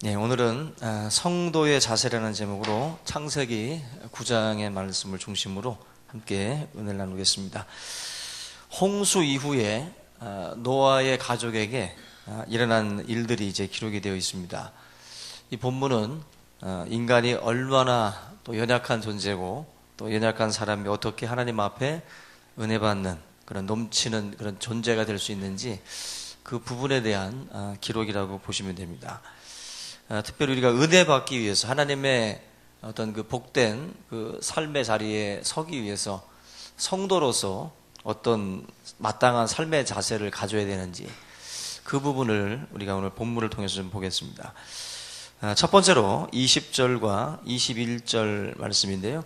네, 오늘은 성도의 자세라는 제목으로 창세기 9장의 말씀을 중심으로 함께 은혜를 나누겠습니다. 홍수 이후에 노아의 가족에게 일어난 일들이 이제 기록이 되어 있습니다. 이 본문은 인간이 얼마나 또 연약한 존재고 또 연약한 사람이 어떻게 하나님 앞에 은혜 받는 그런 넘치는 그런 존재가 될 수 있는지 그 부분에 대한 기록이라고 보시면 됩니다. 특별히 우리가 은혜 받기 위해서 하나님의 어떤 그 복된 그 삶의 자리에 서기 위해서 성도로서 어떤 마땅한 삶의 자세를 가져야 되는지 그 부분을 우리가 오늘 본문을 통해서 좀 보겠습니다. 첫 번째로 20절과 21절 말씀인데요.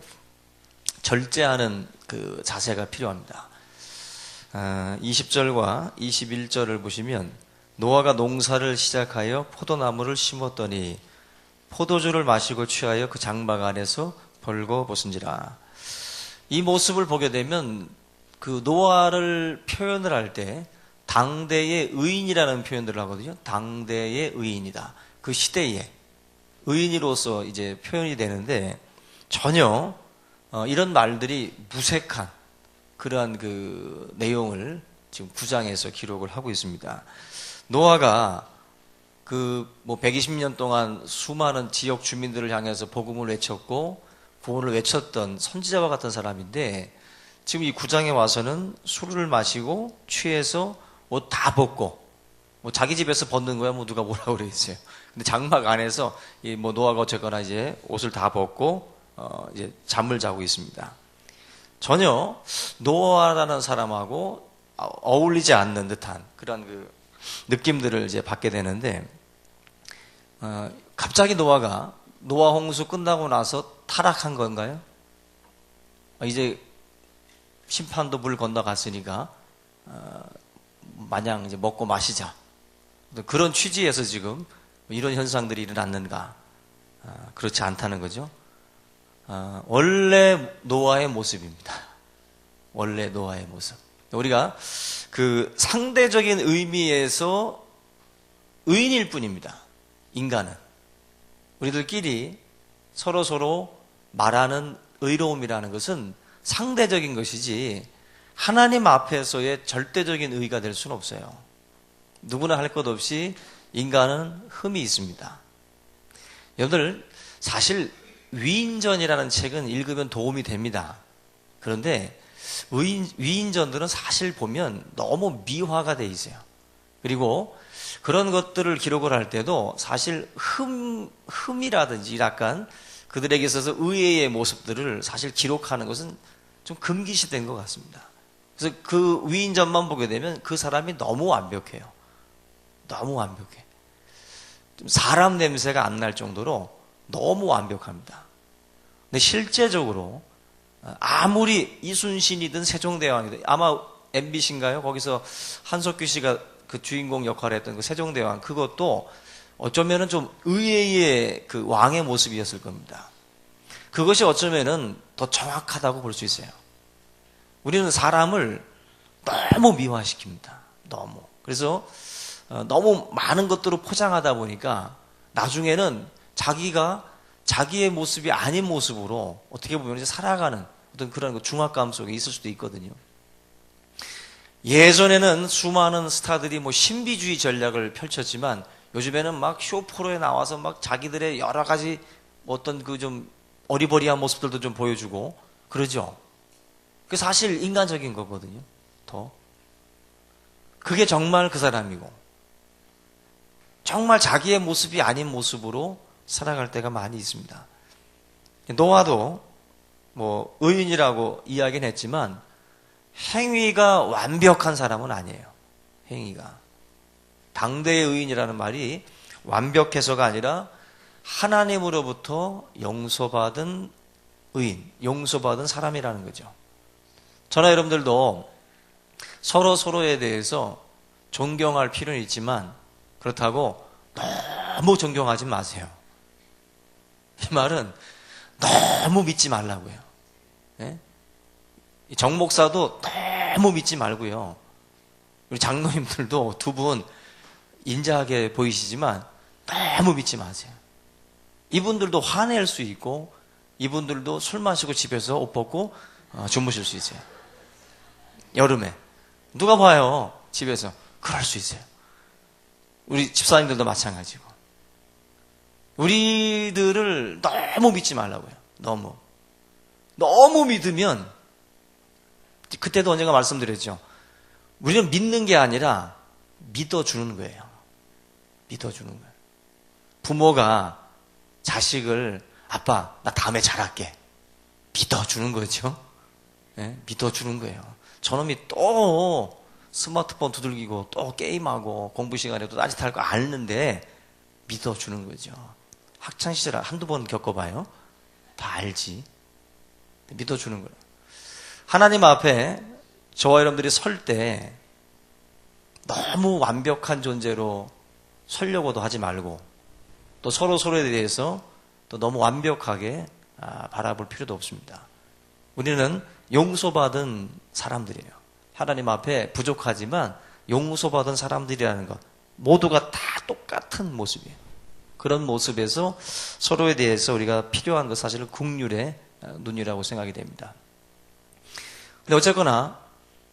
절제하는 그 자세가 필요합니다. 20절과 21절을 보시면 노아가 농사를 시작하여 포도나무를 심었더니 포도주를 마시고 취하여 그 장막 안에서 벌거벗은지라. 이 모습을 보게 되면 그 노아를 표현을 할 때 당대의 의인이라는 표현들을 하거든요. 당대의 의인이다. 그 시대에 의인으로서 이제 표현이 되는데 전혀 이런 말들이 무색한 그러한 그 내용을 지금 9장에서 기록을 하고 있습니다. 노아가 그 120년 동안 수많은 지역 주민들을 향해서 복음을 외쳤고 구원을 외쳤던 선지자와 같은 사람인데 지금 이 9장에 와서는 술을 마시고 취해서 옷 다 벗고 자기 집에서 벗는 거야 누가 뭐라고 그랬어요. 근데 장막 안에서 노아가 어쨌거나 이제 옷을 다 벗고 이제 잠을 자고 있습니다. 전혀 노아라는 사람하고 어울리지 않는 듯한 그런 그 느낌들을 이제 받게 되는데 갑자기 노아가 노아 홍수 끝나고 나서 타락한 건가요? 이제 심판도 물 건너갔으니까 마냥 이제 먹고 마시자 그런 취지에서 지금 이런 현상들이 일어났는가? 그렇지 않다는 거죠. 원래 노아의 모습입니다. 원래 노아의 모습. 우리가 그 상대적인 의미에서 의인일 뿐입니다. 인간은. 우리들끼리 서로 말하는 의로움이라는 것은 상대적인 것이지 하나님 앞에서의 절대적인 의가 될 수는 없어요. 누구나 할 것 없이 인간은 흠이 있습니다. 여러분들 사실 위인전이라는 책은 읽으면 도움이 됩니다. 그런데 위인전들은 사실 보면 너무 미화가 돼 있어요. 그리고 그런 것들을 기록을 할 때도 사실 흠이라든지 약간 그들에게 있어서 의외의 모습들을 사실 기록하는 것은 좀 금기시된 것 같습니다. 그래서 그 위인전만 보게 되면 그 사람이 너무 완벽해요. 너무 완벽해. 좀 사람 냄새가 안 날 정도로 너무 완벽합니다. 근데 실제적으로 아무리 이순신이든 세종대왕이든 아마 MBC인가요? 거기서 한석규 씨가 그 주인공 역할을 했던 그 세종대왕 그것도 어쩌면은 좀 의외의 그 왕의 모습이었을 겁니다. 그것이 어쩌면은 더 정확하다고 볼 수 있어요. 우리는 사람을 너무 미화시킵니다. 너무. 그래서 너무 많은 것들을 포장하다 보니까 나중에는 자기가 자기의 모습이 아닌 모습으로 어떻게 보면 이제 살아가는 어떤 그런 중압감 속에 있을 수도 있거든요. 예전에는 수많은 스타들이 신비주의 전략을 펼쳤지만 요즘에는 막 쇼 프로에 나와서 막 자기들의 여러 가지 어떤 그 좀 어리버리한 모습들도 좀 보여주고 그러죠. 그게 사실 인간적인 거거든요. 그게 정말 그 사람이고 정말 자기의 모습이 아닌 모습으로 살아갈 때가 많이 있습니다. 노아도 의인이라고 이야기는 했지만 행위가 완벽한 사람은 아니에요. 행위가. 당대의 의인이라는 말이 완벽해서가 아니라 하나님으로부터 용서받은 의인, 용서받은 사람이라는 거죠. 저나 여러분들도 서로에 대해서 존경할 필요는 있지만 그렇다고 너무 존경하지 마세요. 이 말은 너무 믿지 말라고요. 예? 정 목사도 너무 믿지 말고요. 우리 장로님들도 두 분 인자하게 보이시지만 너무 믿지 마세요. 이분들도 화낼 수 있고 이분들도 술 마시고 집에서 옷 벗고 주무실 수 있어요. 여름에 누가 봐요 집에서. 그럴 수 있어요. 우리 집사님들도 마찬가지고. 우리들을 너무 믿지 말라고요. 너무 믿으면, 그때도 언젠가 말씀드렸죠. 우리는 믿는 게 아니라 믿어주는 거예요. 믿어주는 거예요. 부모가 자식을 아빠 나 다음에 잘할게 믿어주는 거죠. 네? 믿어주는 거예요. 저놈이 또 스마트폰 두들기고 또 게임하고 공부 시간에 또 딴짓할 거 아는데 믿어주는 거죠. 학창시절 한두 번 겪어봐요. 다 알지. 믿어주는 거예요. 하나님 앞에 저와 여러분들이 설 때 너무 완벽한 존재로 서려고도 하지 말고 또 서로에 대해서 또 너무 완벽하게 바라볼 필요도 없습니다. 우리는 용서받은 사람들이에요. 하나님 앞에 부족하지만 용서받은 사람들이라는 것, 모두가 다 똑같은 모습이에요. 그런 모습에서 서로에 대해서 우리가 필요한 것, 사실은 긍휼의 눈이라고 생각이 됩니다. 근데 어쨌거나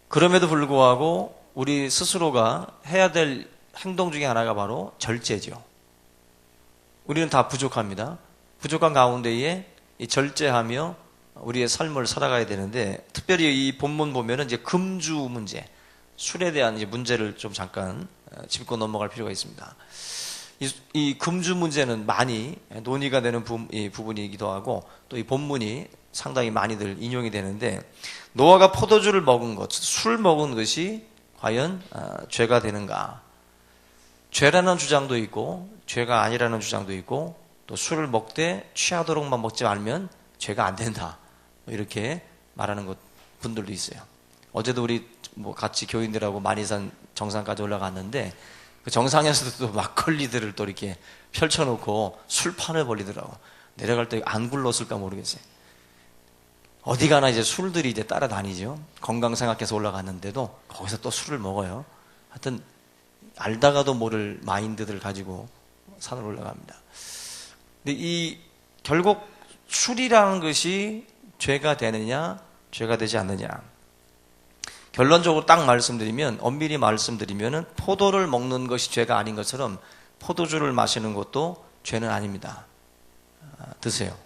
그럼에도 불구하고 우리 스스로가 해야 될 행동 중에 하나가 바로 절제죠. 우리는 다 부족합니다. 부족한 가운데에 이 절제하며 우리의 삶을 살아가야 되는데, 특별히 이 본문 보면은 이제 금주 문제, 술에 대한 이제 문제를 좀 잠깐 짚고 넘어갈 필요가 있습니다. 이 금주 문제는 많이 논의가 되는 부분이기도 하고, 또 이 본문이 상당히 많이들 인용이 되는데, 노아가 포도주를 먹은 것, 술 먹은 것이 과연 죄가 되는가? 죄라는 주장도 있고 죄가 아니라는 주장도 있고, 또 술을 먹되 취하도록만 먹지 말면 죄가 안 된다, 이렇게 말하는 분들도 있어요. 어제도 우리 같이 교인들하고 만이산 정상까지 올라갔는데, 그 정상에서도 또 막걸리들을 또 이렇게 펼쳐놓고 술판을 벌리더라고. 내려갈 때 안 굴렀을까 모르겠어요. 어디 가나 이제 술들이 이제 따라다니죠. 건강 생각해서 올라갔는데도 거기서 또 술을 먹어요. 하여튼 알다가도 모를 마인드들을 가지고 산을 올라갑니다. 근데 결국 술이라는 것이 죄가 되느냐, 죄가 되지 않느냐. 결론적으로 딱 말씀드리면, 엄밀히 말씀드리면은 포도를 먹는 것이 죄가 아닌 것처럼 포도주를 마시는 것도 죄는 아닙니다. 드세요.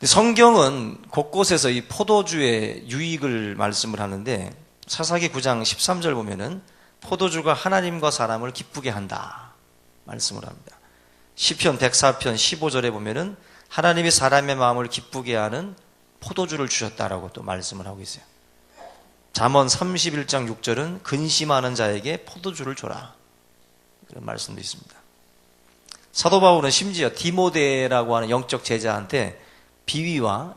성경은 곳곳에서 이 포도주의 유익을 말씀을 하는데, 사사기 9장 13절 보면은 포도주가 하나님과 사람을 기쁘게 한다 말씀을 합니다. 시편 104편 15절에 보면은 하나님이 사람의 마음을 기쁘게 하는 포도주를 주셨다라고 또 말씀을 하고 있어요. 잠언 31장 6절은 근심하는 자에게 포도주를 줘라, 그런 말씀도 있습니다. 사도 바울은 심지어 디모데라고 하는 영적 제자한테 비위와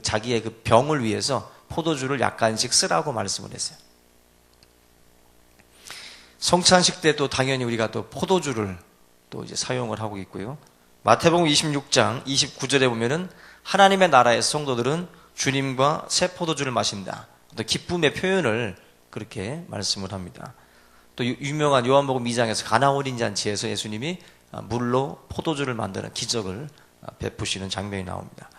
자기의 그 병을 위해서 포도주를 약간씩 쓰라고 말씀을 했어요. 성찬식 때 또 당연히 우리가 또 포도주를 또 이제 사용을 하고 있고요. 마태복음 26장 29절에 보면은 하나님의 나라의 성도들은 주님과 새 포도주를 마신다, 또 기쁨의 표현을 그렇게 말씀을 합니다. 또 유명한 요한복음 2장에서 가나올인 잔치에서 예수님이 물로 포도주를 만드는 기적을 베푸시는 장면이 나옵니다.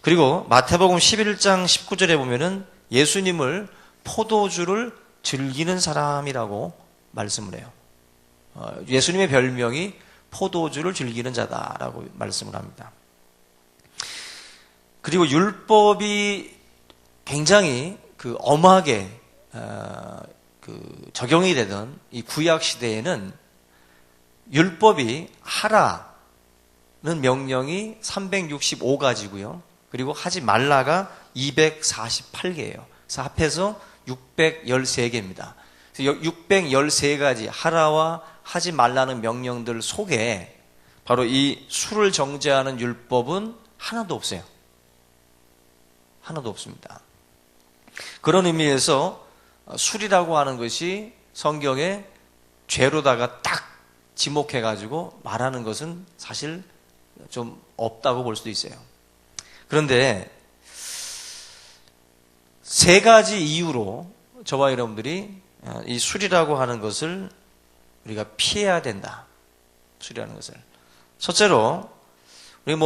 그리고 마태복음 11장 19절에 보면은 예수님을 포도주를 즐기는 사람이라고 말씀을 해요. 예수님의 별명이 포도주를 즐기는 자다라고 말씀을 합니다. 그리고 율법이 굉장히 엄하게 적용이 되던 이 구약 시대에는 율법이 하라는 명령이 365가지고요. 그리고 하지 말라가 248개예요. 그래서 합해서 613개입니다. 613가지 하라와 하지 말라는 명령들 속에 바로 이 술을 정죄하는 율법은 하나도 없어요. 하나도 없습니다. 그런 의미에서 술이라고 하는 것이 성경에 죄로다가 딱 지목해가지고 말하는 것은 사실 좀 없다고 볼 수도 있어요. 그런데 세 가지 이유로 저와 여러분들이 이 술이라고 하는 것을 우리가 피해야 된다. 술이라는 것을. 첫째로 우리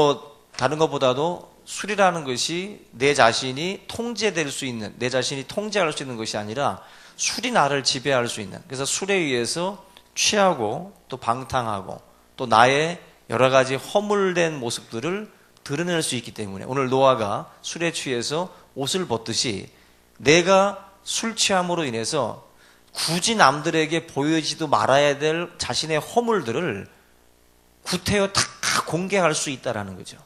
다른 것보다도 술이라는 것이 내 자신이 통제될 수 있는, 내 자신이 통제할 수 있는 것이 아니라 술이 나를 지배할 수 있는, 그래서 술에 의해서 취하고 또 방탕하고 또 나의 여러 가지 허물된 모습들을 드러낼 수 있기 때문에 오늘 노아가 술에 취해서 옷을 벗듯이 내가 술 취함으로 인해서 굳이 남들에게 보여지도 말아야 될 자신의 허물들을 구태여 다 공개할 수 있다라는 거죠.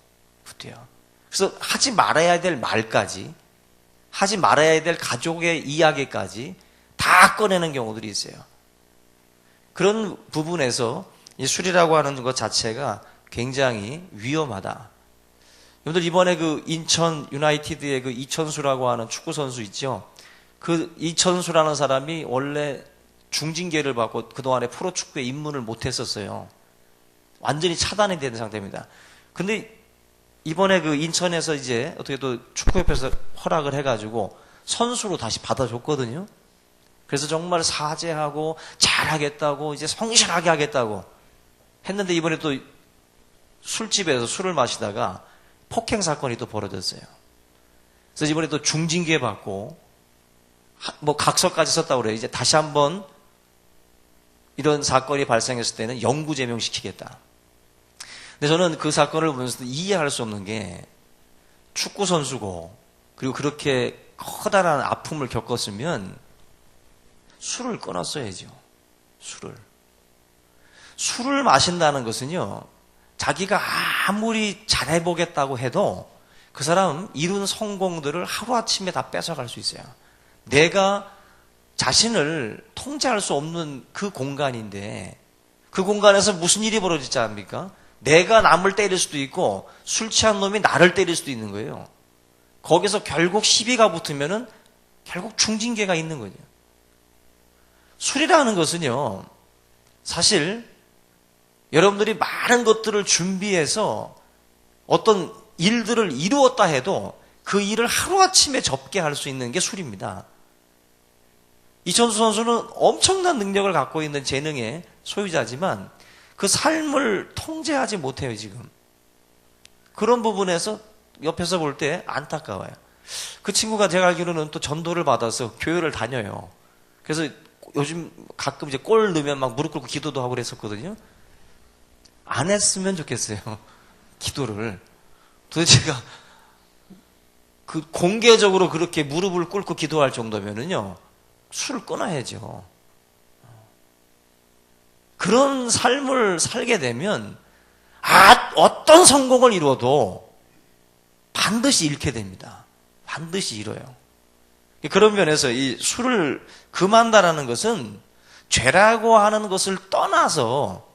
구태여. 그래서 하지 말아야 될 말까지, 하지 말아야 될 가족의 이야기까지 다 꺼내는 경우들이 있어요. 그런 부분에서 이 술이라고 하는 것 자체가 굉장히 위험하다. 여러분들 이번에 그 인천 유나이티드의 그 이천수라고 하는 축구 선수 있죠? 그 이천수라는 사람이 원래 중징계를 받고 그동안에 프로축구에 입문을 못했었어요. 완전히 차단이 된 상태입니다. 근데 이번에 그 인천에서 이제 어떻게 또 축구협회에서 허락을 해가지고 선수로 다시 받아줬거든요. 그래서 정말 사죄하고 잘하겠다고 이제 성실하게 하겠다고 했는데 이번에 또 술집에서 술을 마시다가 폭행 사건이 또 벌어졌어요. 그래서 이번에 또 중징계 받고 각서까지 썼다고 그래요. 이제 다시 한번 이런 사건이 발생했을 때는 영구 제명시키겠다. 근데 저는 그 사건을 보면서 이해할 수 없는 게 축구 선수고 그리고 그렇게 커다란 아픔을 겪었으면 술을 끊었어야죠. 술을 마신다는 것은요, 자기가 아무리 잘해보겠다고 해도 그 사람 이룬 성공들을 하루아침에 다 뺏어갈 수 있어요. 내가 자신을 통제할 수 없는 그 공간인데 그 공간에서 무슨 일이 벌어지지 않습니까? 내가 남을 때릴 수도 있고 술 취한 놈이 나를 때릴 수도 있는 거예요. 거기서 결국 시비가 붙으면은 결국 중징계가 있는 거죠. 술이라는 것은요, 사실 여러분들이 많은 것들을 준비해서 어떤 일들을 이루었다 해도 그 일을 하루아침에 접게 할 수 있는 게 술입니다. 이천수 선수는 엄청난 능력을 갖고 있는 재능의 소유자지만 그 삶을 통제하지 못해요, 지금. 그런 부분에서 옆에서 볼 때 안타까워요. 그 친구가 제가 알기로는 또 전도를 받아서 교회를 다녀요. 그래서 요즘 가끔 이제 골 넣으면 막 무릎 꿇고 기도도 하고 그랬었거든요. 안 했으면 좋겠어요. 기도를. 도대체가 그 공개적으로 그렇게 무릎을 꿇고 기도할 정도면은요, 술을 끊어야죠. 그런 삶을 살게 되면 어떤 성공을 이루어도 반드시 잃게 됩니다. 반드시 잃어요. 그런 면에서 이 술을 금한다라는 것은 죄라고 하는 것을 떠나서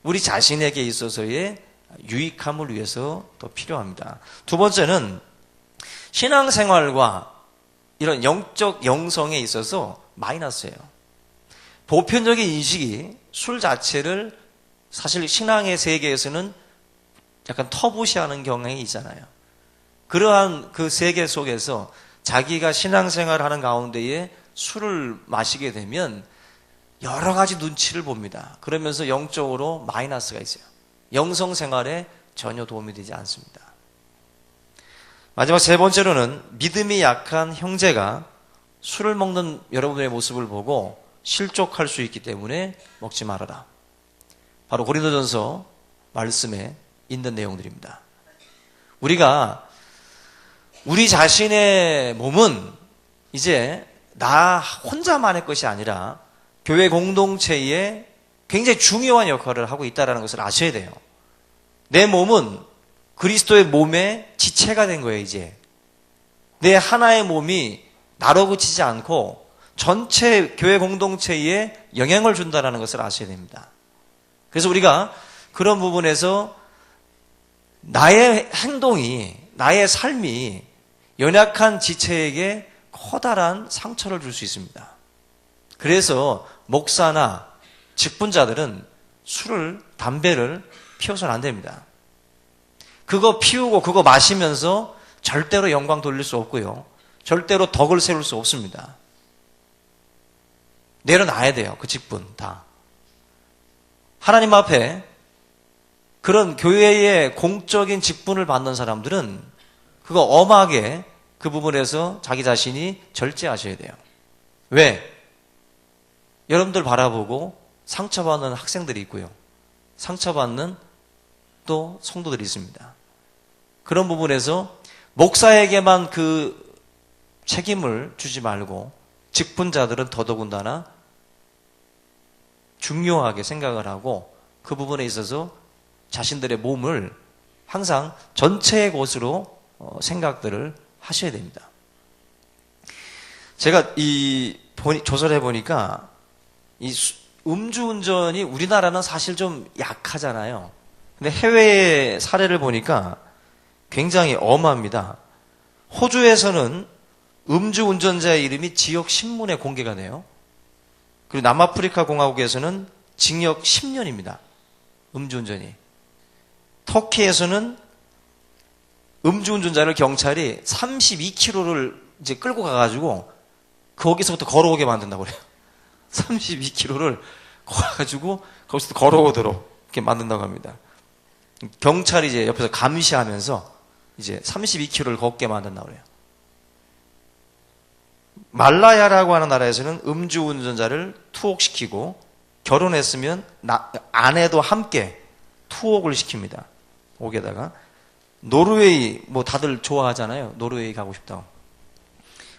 우리 자신에게 있어서의 유익함을 위해서 더 필요합니다. 두 번째는 신앙생활과 이런 영적 영성에 있어서 마이너스예요. 보편적인 인식이 술 자체를 사실 신앙의 세계에서는 약간 터부시하는 경향이 있잖아요. 그러한 그 세계 속에서 자기가 신앙생활을 하는 가운데에 술을 마시게 되면 여러 가지 눈치를 봅니다. 그러면서 영적으로 마이너스가 있어요. 영성생활에 전혀 도움이 되지 않습니다. 마지막 세 번째로는 믿음이 약한 형제가 술을 먹는 여러분의 모습을 보고 실족할 수 있기 때문에 먹지 말아라. 바로 고린도전서 말씀에 있는 내용들입니다. 우리가 우리 자신의 몸은 이제 나 혼자만의 것이 아니라 교회 공동체에 굉장히 중요한 역할을 하고 있다는 것을 아셔야 돼요. 내 몸은 그리스도의 몸의 지체가 된 거예요, 이제. 내 하나의 몸이 나로 그치지 않고 전체 교회 공동체에 영향을 준다는 것을 아셔야 됩니다. 그래서 우리가 그런 부분에서 나의 행동이, 나의 삶이 연약한 지체에게 커다란 상처를 줄 수 있습니다. 그래서 목사나 직분자들은 술을, 담배를 피워서는 안 됩니다. 그거 피우고 그거 마시면서 절대로 영광 돌릴 수 없고요. 절대로 덕을 세울 수 없습니다. 내려놔야 돼요. 그 직분 다. 하나님 앞에 그런 교회의 공적인 직분을 받는 사람들은 그거 엄하게 그 부분에서 자기 자신이 절제하셔야 돼요. 왜? 여러분들 바라보고 상처받는 학생들이 있고요. 상처받는 또 성도들이 있습니다. 그런 부분에서 목사에게만 그 책임을 주지 말고 직분자들은 더더군다나 중요하게 생각을 하고 그 부분에 있어서 자신들의 몸을 항상 전체의 것으로 생각들을 하셔야 됩니다. 제가 조사를 해보니까 이 음주운전이 우리나라는 사실 좀 약하잖아요. 근데 해외의 사례를 보니까 굉장히 엄합니다. 호주에서는 음주운전자의 이름이 지역 신문에 공개가 돼요. 그리고 남아프리카 공화국에서는 징역 10년입니다. 음주운전이. 터키에서는 음주운전자를 경찰이 32km를 이제 끌고 가가지고 거기서부터 걸어오게 만든다고 그래요. 32km를 가가지고 거기서 걸어오도록 이렇게 만든다고 합니다. 경찰이 이제 옆에서 감시하면서 이제 32km를 걷게 만든다고 그래요. 말라야라고 하는 나라에서는 음주운전자를 투옥시키고 결혼했으면 아내도 함께 투옥을 시킵니다. 옥에다가. 노르웨이 뭐 다들 좋아하잖아요. 노르웨이 가고 싶다고.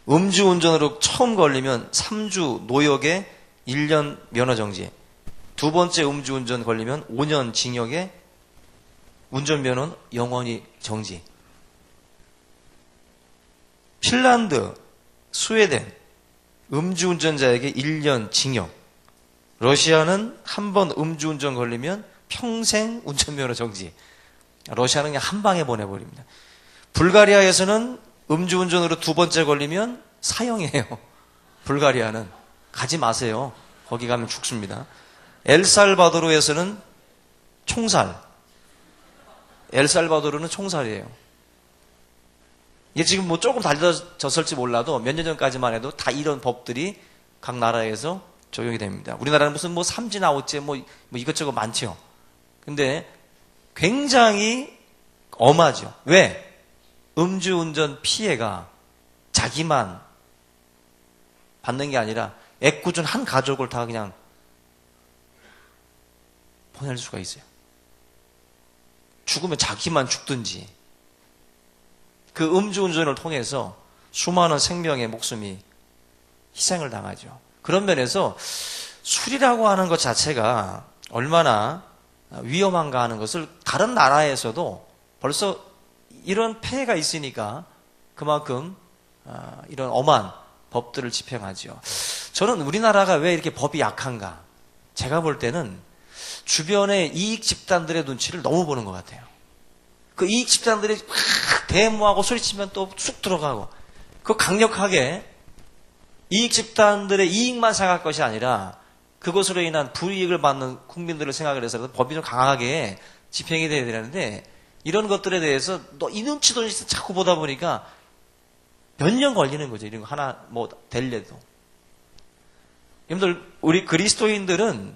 음주운전으로 처음 걸리면 3주 노역에 1년 면허정지. 두 번째 음주운전 걸리면 5년 징역에 운전면허는 영원히 정지. 핀란드, 스웨덴 음주운전자에게 1년 징역. 러시아는 한 번 음주운전 걸리면 평생 운전면허 정지. 러시아는 그냥 한 방에 보내버립니다. 불가리아에서는 음주운전으로 두 번째 걸리면 사형이에요. 불가리아는. 가지 마세요. 거기 가면 죽습니다. 엘살바도르에서는 총살. 엘살바도르는 총살이에요. 이게 지금 뭐 조금 달라졌을지 몰라도 몇 년 전까지만 해도 다 이런 법들이 각 나라에서 적용이 됩니다. 우리나라는 무슨 뭐 삼진 아웃제 뭐 이것저것 많죠. 근데 굉장히 엄하죠. 왜? 음주운전 피해가 자기만 받는 게 아니라 애꿎은 한 가족을 다 그냥 보낼 수가 있어요. 죽으면 자기만 죽든지. 그 음주운전을 통해서 수많은 생명의 목숨이 희생을 당하죠. 그런 면에서 술이라고 하는 것 자체가 얼마나 위험한가 하는 것을 다른 나라에서도 벌써 이런 폐해가 있으니까 그만큼 이런 엄한 법들을 집행하죠. 저는 우리나라가 왜 이렇게 법이 약한가? 제가 볼 때는 주변의 이익 집단들의 눈치를 너무 보는 것 같아요. 그 이익 집단들이 막 대모하고 소리치면 또 쑥 들어가고 그 강력하게 이익 집단들의 이익만 생각할 것이 아니라 그것으로 인한 불이익을 받는 국민들을 생각을 해서 법이 좀 강하게 집행이 돼야 되는데 이런 것들에 대해서 이 눈치도 자꾸 보다 보니까 몇 년 걸리는 거죠. 이런 거 하나 뭐 될래도. 여러분들 우리 그리스도인들은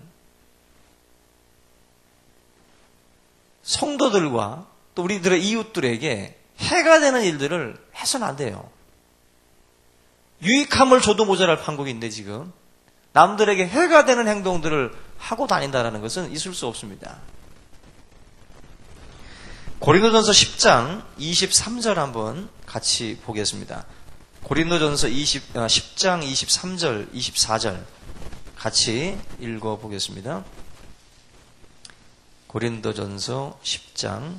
성도들과 또 우리들의 이웃들에게 해가 되는 일들을 해서는 안 돼요. 유익함을 줘도 모자랄 판국인데 지금 남들에게 해가 되는 행동들을 하고 다닌다는 것은 있을 수 없습니다. 고린도전서 10장 23절 한번 같이 보겠습니다. 고린도전서 10장 23절 24절 같이 읽어보겠습니다. 고린도전서 10장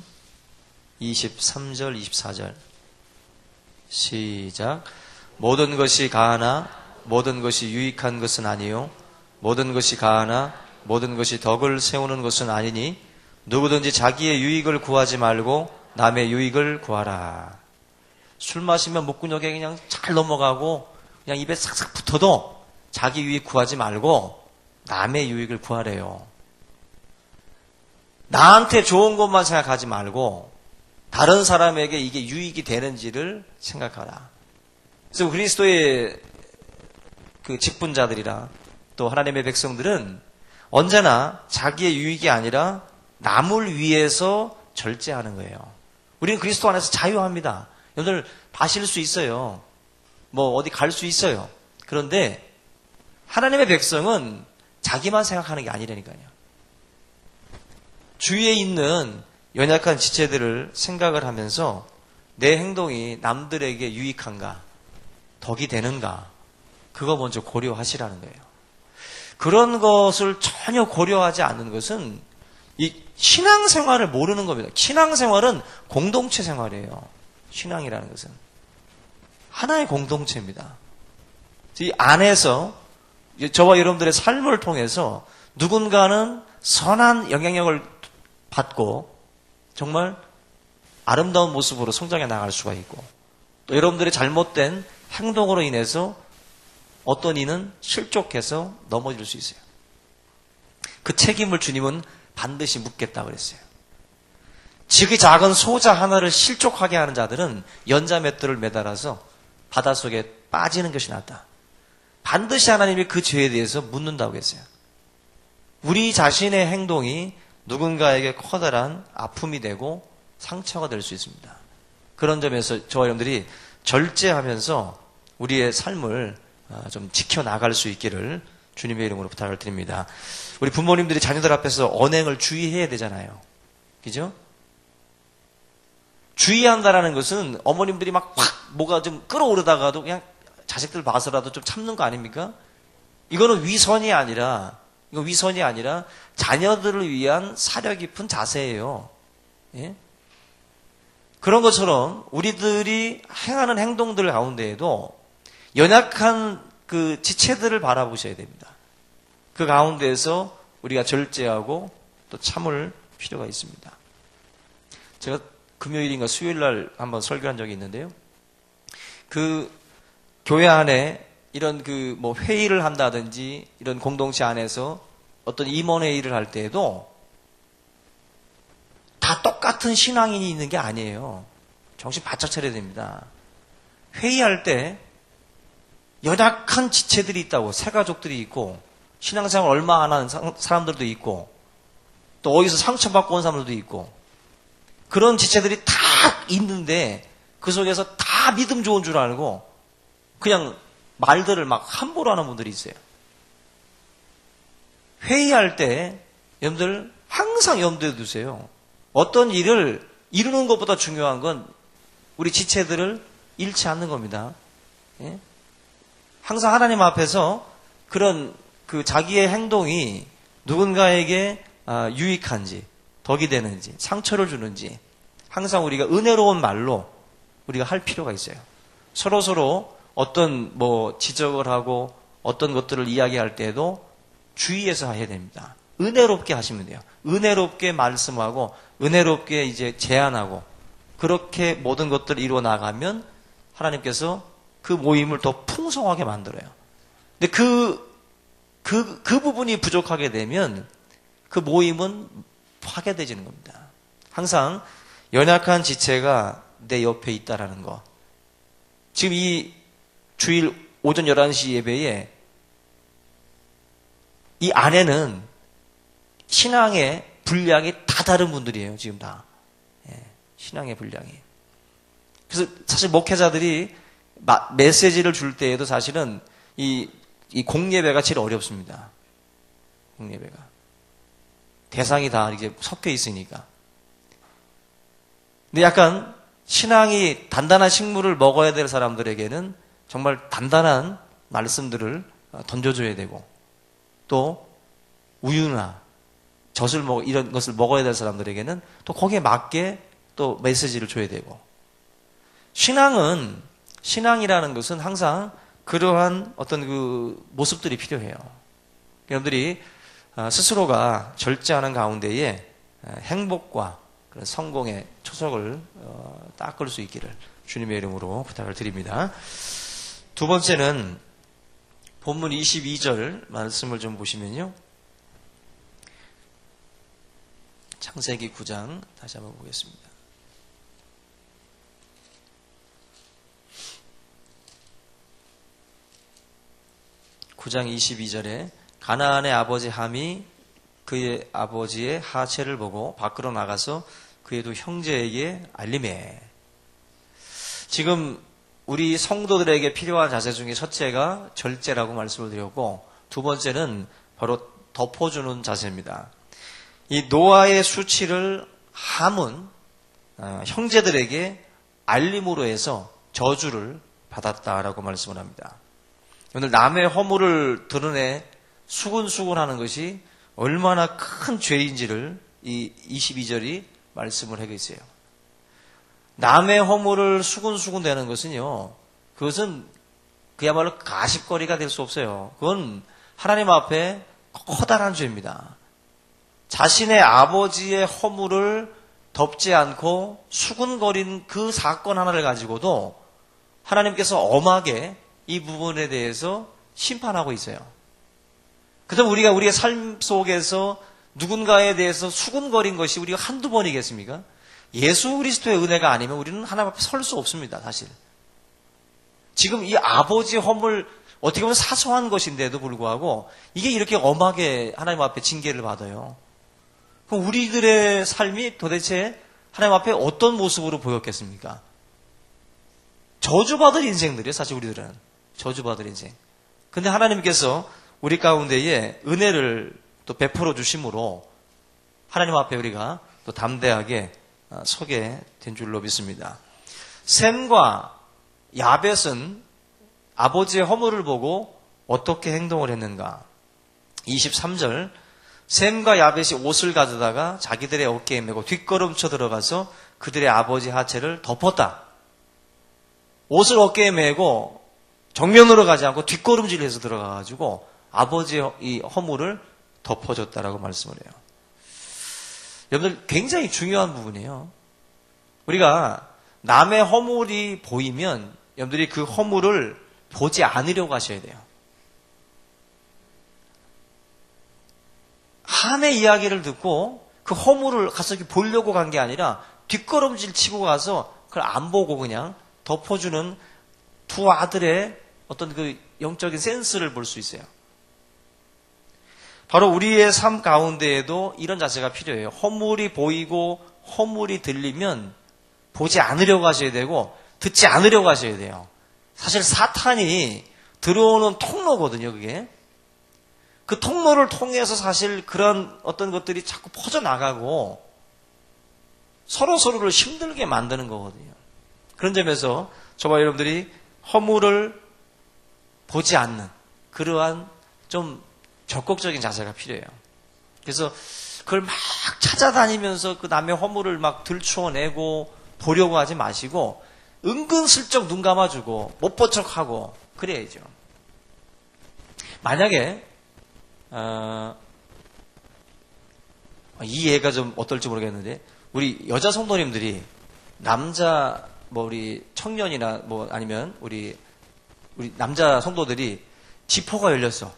23절 24절 시작. 모든 것이 가하나 모든 것이 유익한 것은 아니요 모든 것이 가하나 모든 것이 덕을 세우는 것은 아니니 누구든지 자기의 유익을 구하지 말고 남의 유익을 구하라. 술 마시면 목구멍에 그냥 잘 넘어가고 그냥 입에 싹싹 붙어도 자기 유익 구하지 말고 남의 유익을 구하래요. 나한테 좋은 것만 생각하지 말고 다른 사람에게 이게 유익이 되는지를 생각하라. 그래서 그리스도의 그 직분자들이라 또 하나님의 백성들은 언제나 자기의 유익이 아니라 남을 위해서 절제하는 거예요. 우리는 그리스도 안에서 자유합니다. 여러분들 마실 수 있어요. 뭐 어디 갈 수 있어요. 그런데 하나님의 백성은 자기만 생각하는 게 아니라니까요. 주위에 있는 연약한 지체들을 생각을 하면서 내 행동이 남들에게 유익한가, 덕이 되는가, 그거 먼저 고려하시라는 거예요. 그런 것을 전혀 고려하지 않는 것은 이 신앙생활을 모르는 겁니다. 신앙생활은 공동체 생활이에요. 신앙이라는 것은 하나의 공동체입니다. 이 안에서 저와 여러분들의 삶을 통해서 누군가는 선한 영향력을 받고 정말 아름다운 모습으로 성장해 나갈 수가 있고, 또 여러분들의 잘못된 행동으로 인해서 어떤 이는 실족해서 넘어질 수 있어요. 그 책임을 주님은 반드시 묻겠다고 그랬어요. 지극히 작은 소자 하나를 실족하게 하는 자들은 연자맷돌을 매달아서 바닷속에 빠지는 것이 낫다. 반드시 하나님이 그 죄에 대해서 묻는다고 했어요. 우리 자신의 행동이 누군가에게 커다란 아픔이 되고 상처가 될 수 있습니다. 그런 점에서 저와 여러분들이 절제하면서 우리의 삶을 좀 지켜나갈 수 있기를 주님의 이름으로 부탁을 드립니다. 우리 부모님들이 자녀들 앞에서 언행을 주의해야 되잖아요. 그죠? 주의한다라는 것은 어머님들이 막 확 뭐가 좀 끌어오르다가도 그냥 자식들 봐서라도 좀 참는 거 아닙니까? 이거는 위선이 아니라 자녀들을 위한 사려 깊은 자세예요. 예? 그런 것처럼 우리들이 행하는 행동들 가운데에도 연약한 그 지체들을 바라보셔야 됩니다. 그 가운데에서 우리가 절제하고 또 참을 필요가 있습니다. 제가 금요일인가 수요일 날 한번 설교한 적이 있는데요. 그 교회 안에 이런 그 뭐 회의를 한다든지 이런 공동체 안에서 어떤 임원회의를 할 때에도 다 똑같은 신앙인이 있는 게 아니에요. 정신 바짝 차려야 됩니다. 회의할 때 연약한 지체들이 있다고, 새가족들이 있고, 신앙생활 얼마 안 하는 사람들도 있고, 또 어디서 상처받고 온 사람들도 있고, 그런 지체들이 다 있는데 그 속에서 다 믿음 좋은 줄 알고 그냥 말들을 막 함부로 하는 분들이 있어요. 회의할 때 여러분들 항상 염두에 두세요. 어떤 일을 이루는 것보다 중요한 건 우리 지체들을 잃지 않는 겁니다. 예? 항상 하나님 앞에서 그런 그 자기의 행동이 누군가에게 유익한지, 덕이 되는지, 상처를 주는지 항상 우리가 은혜로운 말로 우리가 할 필요가 있어요. 서로 어떤 뭐 지적을 하고 어떤 것들을 이야기할 때에도 주의해서 해야 됩니다. 은혜롭게 하시면 돼요. 은혜롭게 말씀하고 은혜롭게 이제 제안하고 그렇게 모든 것들을 이루어 나가면 하나님께서 그 모임을 더 풍성하게 만들어요. 근데 그 부분이 부족하게 되면 그 모임은 파괴되지는 겁니다. 항상 연약한 지체가 내 옆에 있다라는 거. 지금 이 주일 오전 11시 예배에 이 안에는 신앙의 분량이 다 다른 분들이에요. 지금 다. 예, 신앙의 분량이. 그래서 사실 목회자들이 메시지를 줄 때에도 사실은 이 공예배가 제일 어렵습니다. 공예배가. 대상이 다 이제 섞여 있으니까. 근데 약간 신앙이 단단한 식물을 먹어야 될 사람들에게는 정말 단단한 말씀들을 던져줘야 되고, 또 우유나 젖을 이런 것을 먹어야 될 사람들에게는 또 거기에 맞게 또 메시지를 줘야 되고, 신앙이라는 것은 항상 그러한 어떤 그 모습들이 필요해요. 여러분들이 스스로가 절제하는 가운데에 행복과 그런 성공의 초석을 닦을 수 있기를 주님의 이름으로 부탁을 드립니다. 두 번째는 본문 22절 말씀을 좀 보시면요. 창세기 9장 다시 한번 보겠습니다. (9장 22절에) 가나안의 아버지 함이 그의 아버지의 하체를 보고 밖으로 나가서 그의 두 형제에게 알리매. 지금 우리 성도들에게 필요한 자세 중에 첫째가 절제라고 말씀을 드렸고, 두 번째는 바로 덮어주는 자세입니다. 이 노아의 수치를 함은 형제들에게 알림으로 해서 저주를 받았다라고 말씀을 합니다. 오늘 남의 허물을 드러내 수군수군하는 것이 얼마나 큰 죄인지를 이 22절이 말씀을 하고 있어요. 남의 허물을 수군수군 대는 것은요, 그것은 그야말로 가십거리가 될 수 없어요. 그건 하나님 앞에 커다란 죄입니다. 자신의 아버지의 허물을 덮지 않고 수군거린 그 사건 하나를 가지고도 하나님께서 엄하게 이 부분에 대해서 심판하고 있어요. 그럼 우리가 우리의 삶 속에서 누군가에 대해서 수군거린 것이 우리가 한두 번이겠습니까? 예수 그리스도의 은혜가 아니면 우리는 하나님 앞에 설 수 없습니다, 사실. 지금 이 아버지의 허물, 어떻게 보면 사소한 것인데도 불구하고 이게 이렇게 엄하게 하나님 앞에 징계를 받아요. 그럼 우리들의 삶이 도대체 하나님 앞에 어떤 모습으로 보였겠습니까? 저주받을 인생들이에요, 사실 우리들은. 저주받을 인생. 근데 하나님께서 우리 가운데에 은혜를 또 베풀어 주심으로 하나님 앞에 우리가 또 담대하게 서게 된 줄로 믿습니다. 셈과 야벳은 아버지의 허물을 보고 어떻게 행동을 했는가? 23절, 셈과 야벳이 옷을 가져다가 자기들의 어깨에 메고 뒷걸음쳐 들어가서 그들의 아버지 하체를 덮었다. 옷을 어깨에 메고 정면으로 가지 않고 뒷걸음질해서 들어가가지고 아버지의 이 허물을 덮어줬다라고 말씀을 해요. 여러분들 굉장히 중요한 부분이에요. 우리가 남의 허물이 보이면 여러분들이 그 허물을 보지 않으려고 하셔야 돼요. 함의 이야기를 듣고 그 허물을 가서 이렇게 보려고 간 게 아니라 뒷걸음질 치고 가서 그걸 안 보고 그냥 덮어주는 두 아들의 어떤 그 영적인 센스를 볼 수 있어요. 바로 우리의 삶 가운데에도 이런 자세가 필요해요. 허물이 보이고 허물이 들리면 보지 않으려고 하셔야 되고 듣지 않으려고 하셔야 돼요. 사실 사탄이 들어오는 통로거든요, 그게. 그 통로를 통해서 사실 그런 어떤 것들이 자꾸 퍼져나가고 서로서로를 힘들게 만드는 거거든요. 그런 점에서 저와 여러분들이 허물을 보지 않는 그러한 좀 적극적인 자세가 필요해요. 그래서 그걸 막 찾아다니면서 그 남의 허물을 막 들추어내고 보려고 하지 마시고 은근슬쩍 눈 감아주고 못 본 척하고 그래야죠. 만약에 이 예가 좀 어떨지 모르겠는데 우리 여자 성도님들이 남자 우리 청년이나 아니면 우리 남자 성도들이 지퍼가 열렸어.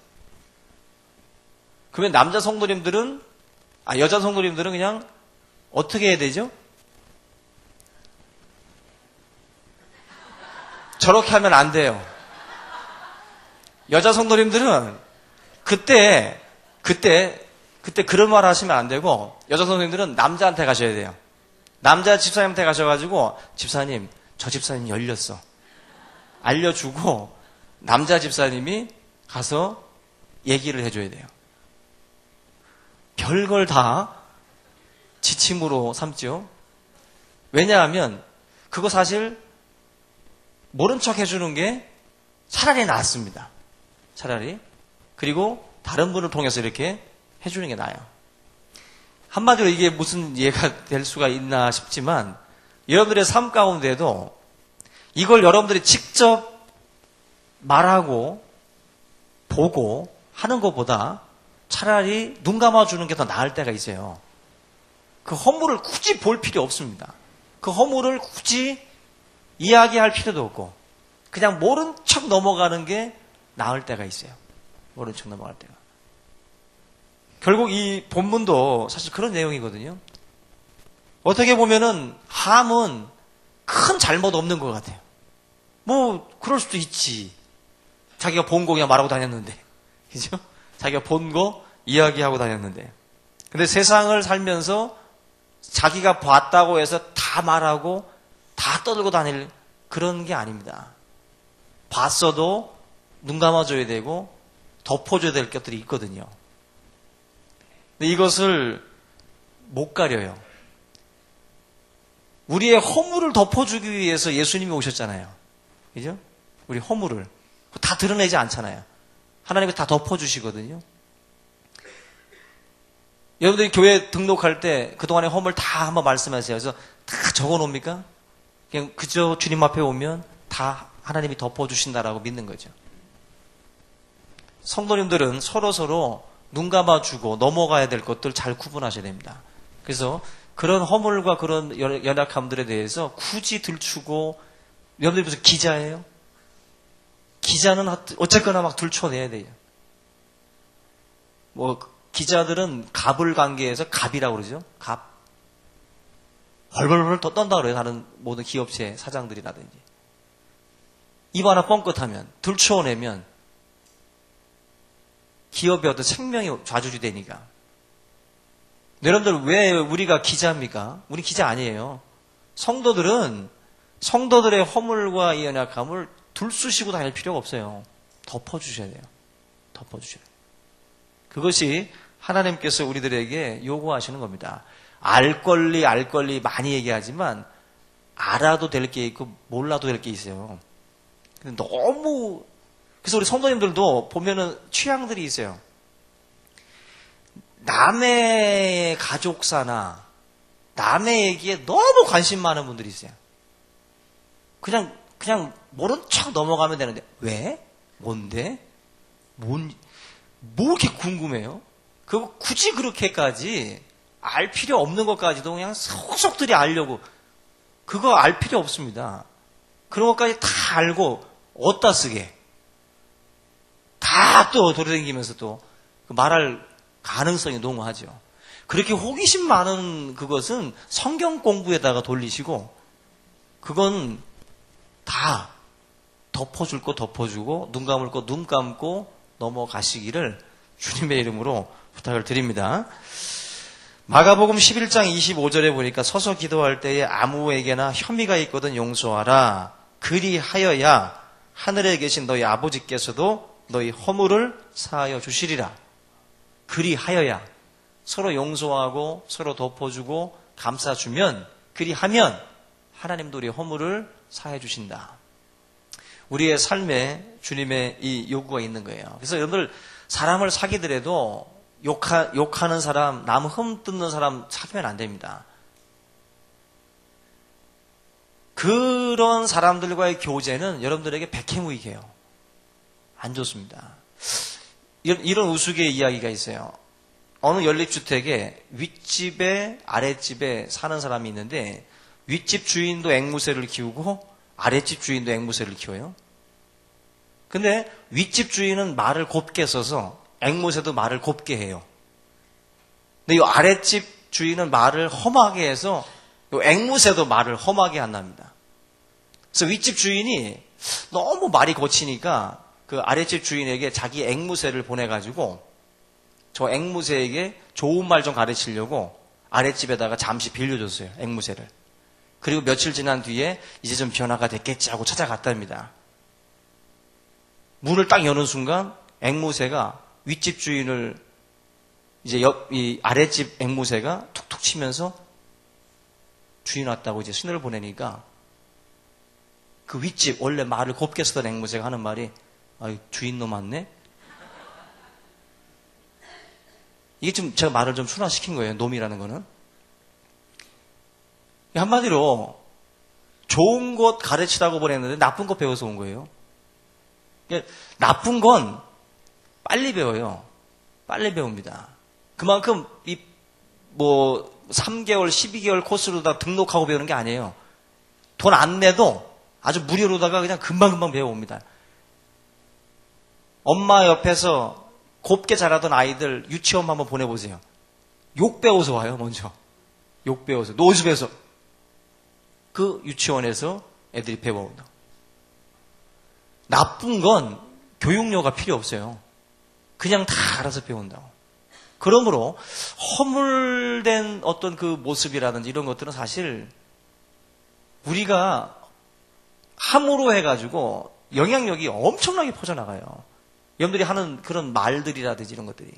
그러면 남자 성도님들은 여자 성도님들은 그냥 어떻게 해야 되죠? 저렇게 하면 안 돼요. 여자 성도님들은 그때 그런 말 하시면 안 되고 여자 성도님들은 남자한테 가셔야 돼요. 남자 집사님한테 가셔가지고 집사님, 저 집사님 열렸어. 알려주고 남자 집사님이 가서 얘기를 해줘야 돼요. 별걸 다 지침으로 삼죠. 왜냐하면 그거 사실 모른 척 해주는 게 차라리 낫습니다. 차라리. 그리고 다른 분을 통해서 이렇게 해주는 게 나아요. 한마디로 이게 무슨 이해가 될 수가 있나 싶지만 여러분들의 삶 가운데도 이걸 여러분들이 직접 말하고 보고 하는 것보다 차라리 눈 감아주는 게 더 나을 때가 있어요. 그 허물을 굳이 볼 필요 없습니다. 그 허물을 굳이 이야기할 필요도 없고 그냥 모른 척 넘어가는 게 나을 때가 있어요. 모른 척 넘어갈 때가. 결국 이 본문도 사실 그런 내용이거든요. 어떻게 보면은 함은 큰 잘못 없는 것 같아요. 그럴 수도 있지. 자기가 본 거 그냥 말하고 다녔는데. 그죠? 자기가 본 거 이야기하고 다녔는데. 근데 세상을 살면서 자기가 봤다고 해서 다 말하고 다 떠들고 다닐 그런 게 아닙니다. 봤어도 눈 감아줘야 되고 덮어줘야 될 것들이 있거든요. 근데 이것을 못 가려요. 우리의 허물을 덮어주기 위해서 예수님이 오셨잖아요. 그죠? 우리 허물을. 다 드러내지 않잖아요. 하나님이 다 덮어주시거든요. 여러분들이 교회 등록할 때 그동안의 허물 다 한번 말씀하세요. 그래서 다 적어 놓습니까? 그냥 그저 주님 앞에 오면 다 하나님이 덮어주신다라고 믿는 거죠. 성도님들은 서로 눈 감아주고 넘어가야 될 것들 잘 구분하셔야 됩니다. 그래서 그런 허물과 그런 연약함들에 대해서 굳이 들추고, 여러분들이 무슨 기자예요? 기자는 어쨌거나 막 들춰내야 돼요. 기자들은 갑을 관계해서 갑이라고 그러죠. 갑. 벌벌벌 떤다 그래요. 다른 모든 기업체 사장들이라든지. 입 하나 뻥끗하면, 들춰내면 기업의 어떤 생명이 좌절이 되니까. 여러분들 왜 우리가 기자입니까? 우리 기자 아니에요. 성도들은 성도들의 허물과 이 연약함을 들쑤시고 다닐 필요가 없어요. 덮어주셔야 돼요. 덮어주셔야 돼요. 그것이 하나님께서 우리들에게 요구하시는 겁니다. 알 권리 많이 얘기하지만 알아도 될 게 있고 몰라도 될 게 있어요. 근데 너무, 그래서 우리 성도님들도 보면은 취향들이 있어요. 남의 가족사나 남의 얘기에 너무 관심 많은 분들이 있어요. 그냥 모른 척 넘어가면 되는데, 왜? 뭔데? 뭐 이렇게 궁금해요? 그거 굳이 그렇게까지 알 필요 없는 것까지도 그냥 속속들이 알려고, 그거 알 필요 없습니다. 그런 것까지 다 알고 어디다 쓰게, 다 또 돌아다니면서 또 말할 가능성이 농후하죠. 그렇게 호기심 많은 그것은 성경 공부에다가 돌리시고, 그건 다 덮어줄 거 덮어주고 눈 감을 거 눈 감고 넘어가시기를 주님의 이름으로 부탁을 드립니다. 마가복음 11장 25절에 보니까 서서 기도할 때에 아무에게나 혐의가 있거든 용서하라. 그리하여야 하늘에 계신 너희 아버지께서도 너희 허물을 사하여 주시리라. 그리하여야, 서로 용서하고 서로 덮어주고 감싸주면, 그리하면 하나님도 우리의 허물을 사해 주신다. 우리의 삶에 주님의 이 요구가 있는 거예요. 그래서 여러분들 사람을 사귀더라도 욕하는 사람, 남 흠뜯는 사람 사귀면 안 됩니다. 그런 사람들과의 교제는 여러분들에게 백해무익해요. 안 좋습니다. 이런 우스갯 이야기가 있어요. 어느 연립주택에 윗집에 아랫집에 사는 사람이 있는데, 윗집 주인도 앵무새를 키우고 아랫집 주인도 앵무새를 키워요. 근데 윗집 주인은 말을 곱게 써서 앵무새도 말을 곱게 해요. 근데 이 아랫집 주인은 말을 험하게 해서 이 앵무새도 말을 험하게 한답니다. 그래서 윗집 주인이 너무 말이 거치니까 그 아랫집 주인에게 자기 앵무새를 보내가지고 저 앵무새에게 좋은 말 좀 가르치려고 아랫집에다가 잠시 빌려줬어요. 앵무새를. 그리고 며칠 지난 뒤에 이제 좀 변화가 됐겠지 하고 찾아갔답니다. 문을 딱 여는 순간 앵무새가 윗집 주인을, 이제 이 아랫집 앵무새가 툭툭 치면서 주인 왔다고 이제 신호를 보내니까 그 윗집, 원래 말을 곱게 쓰던 앵무새가 하는 말이, 아유, 주인 놈 왔네? 이게 좀 제가 말을 좀 순화시킨 거예요. 놈이라는 거는. 한마디로 좋은 것 가르치라고 보냈는데 나쁜 것 배워서 온 거예요. 나쁜 건 빨리 배워요. 빨리 배웁니다. 그만큼 3개월, 12개월 코스로 다 등록하고 배우는 게 아니에요. 돈 안 내도 아주 무료로다가 그냥 금방금방 배워옵니다. 엄마 옆에서 곱게 자라던 아이들 유치원 한번 보내보세요. 욕 배워서 와요, 먼저. 욕 배워서. 노숙해서. 그 유치원에서 애들이 배워온다. 나쁜 건 교육료가 필요 없어요. 그냥 다 알아서 배운다고. 그러므로 허물된 어떤 그 모습이라든지 이런 것들은 사실 우리가 함으로 해가지고 영향력이 엄청나게 퍼져나가요. 여러분들이 하는 그런 말들이라든지 이런 것들이.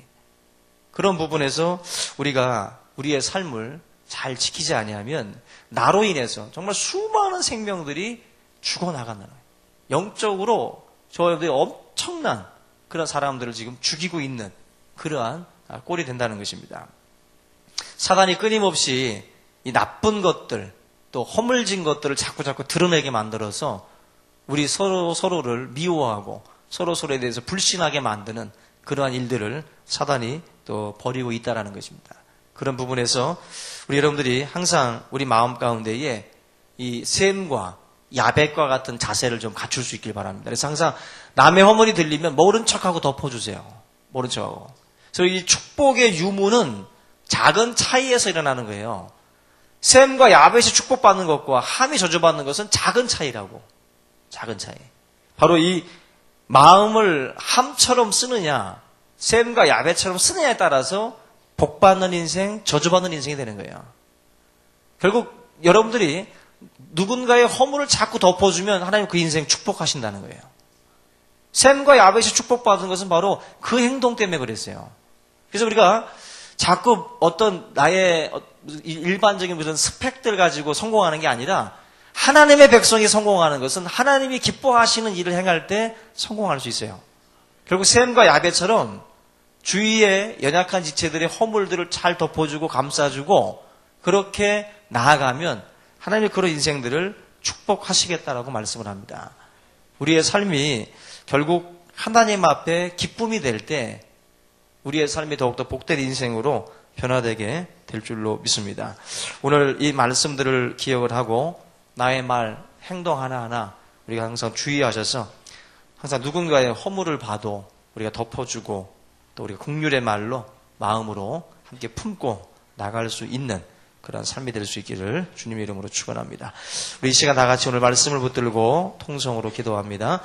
그런 부분에서 우리가 우리의 삶을 잘 지키지 아니하면 나로 인해서 정말 수많은 생명들이 죽어나간다는 거예요. 영적으로 저희들이 엄청난 그런 사람들을 지금 죽이고 있는 그러한 꼴이 된다는 것입니다. 사단이 끊임없이 이 나쁜 것들 또 허물진 것들을 자꾸 드러내게 만들어서 우리 서로를 미워하고 서로에 대해서 불신하게 만드는 그러한 일들을 사단이 또 벌이고 있다는 것입니다. 그런 부분에서 우리 여러분들이 항상 우리 마음 가운데에 이 셈과 야벳과 같은 자세를 좀 갖출 수 있길 바랍니다. 그래서 항상 남의 허물이 들리면 모른 척하고 덮어주세요. 모른 척하고. 그래서 이 축복의 유무는 작은 차이에서 일어나는 거예요. 셈과 야벳이 축복받는 것과 함이 저주받는 것은 작은 차이라고. 작은 차이. 바로 이 마음을 함처럼 쓰느냐, 셈과 야벳처럼 쓰느냐에 따라서 복받는 인생, 저주받는 인생이 되는 거예요. 결국 여러분들이 누군가의 허물을 자꾸 덮어주면 하나님 그 인생 축복하신다는 거예요. 셈과 야벳이 축복받은 것은 바로 그 행동 때문에 그랬어요. 그래서 우리가 자꾸 어떤 나의 일반적인 무슨 스펙들 가지고 성공하는 게 아니라 하나님의 백성이 성공하는 것은 하나님이 기뻐하시는 일을 행할 때 성공할 수 있어요. 결국 셈과 야벳처럼 주위에 연약한 지체들의 허물들을 잘 덮어주고 감싸주고 그렇게 나아가면 하나님이 그런 인생들을 축복하시겠다라고 말씀을 합니다. 우리의 삶이 결국 하나님 앞에 기쁨이 될 때 우리의 삶이 더욱더 복된 인생으로 변화되게 될 줄로 믿습니다. 오늘 이 말씀들을 기억을 하고 나의 말, 행동 하나하나 우리가 항상 주의하셔서 항상 누군가의 허물을 봐도 우리가 덮어주고 또 우리가 긍휼의 말로 마음으로 함께 품고 나갈 수 있는 그런 삶이 될 수 있기를 주님의 이름으로 축원합니다. 우리 이 시간 다 같이 오늘 말씀을 붙들고 통성으로 기도합니다.